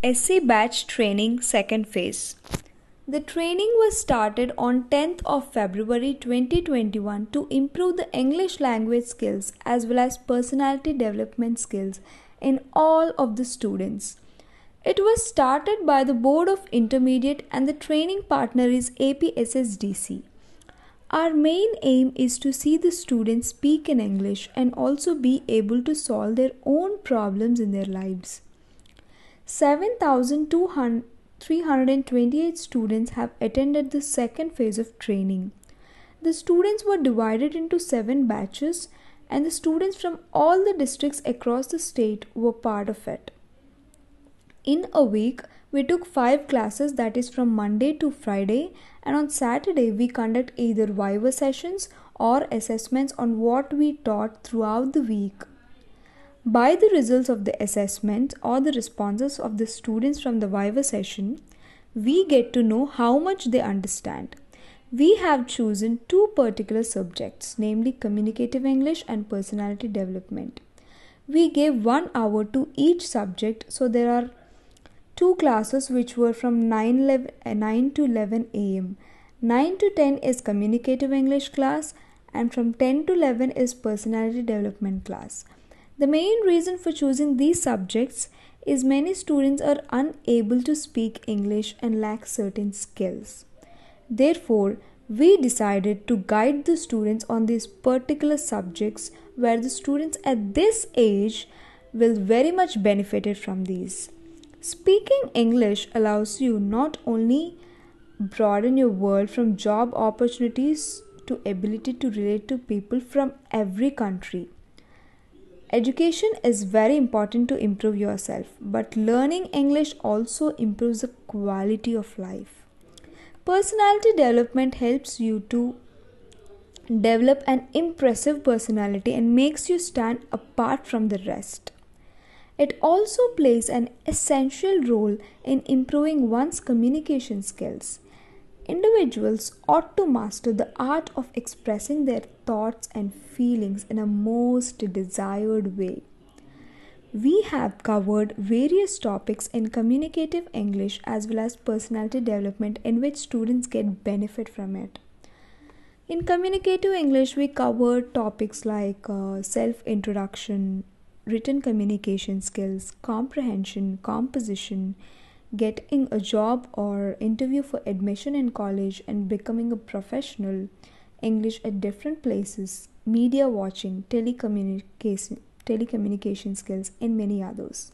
SC Batch Training Second Phase. The training was started on 10th of February 2021 to improve the English language skills as well as personality development skills in all of the students. It was started by the Board of Intermediate and the training partner is APSSDC. Our main aim is to see the students speak in English and also be able to solve their own problems in their lives. 7,328 students have attended the second phase of training. The students were divided into 7 batches and the students from all the districts across the state were part of it. In a week, we took 5 classes, that is from Monday to Friday, and on Saturday we conduct either Viva sessions or assessments on what we taught throughout the week. By the results of the assessment or the responses of the students from the Viva session, we get to know how much they understand. We have chosen 2 particular subjects, namely Communicative English and Personality Development. We gave 1 hour to each subject, so there are 2 classes which were from 9 to 11 am. 9 to 10 is Communicative English class and from 10 to 11 is Personality Development class. The main reason for choosing these subjects is many students are unable to speak English and lack certain skills. Therefore, we decided to guide the students on these particular subjects where the students at this age will very much benefit from these. Speaking English allows you not only broaden your world from job opportunities to ability to relate to people from every country. Education is very important to improve yourself, but learning English also improves the quality of life. Personality development helps you to develop an impressive personality and makes you stand apart from the rest. It also plays an essential role in improving one's communication skills. Individuals ought to master the art of expressing their thoughts and feelings in a most desired way. We have covered various topics in Communicative English as well as personality development in which students get benefit from it. In Communicative English, we covered topics like self-introduction, written communication skills, comprehension, composition, getting a job or interview for admission in college and becoming a professional, English at different places, media watching, telecommunication skills, and many others.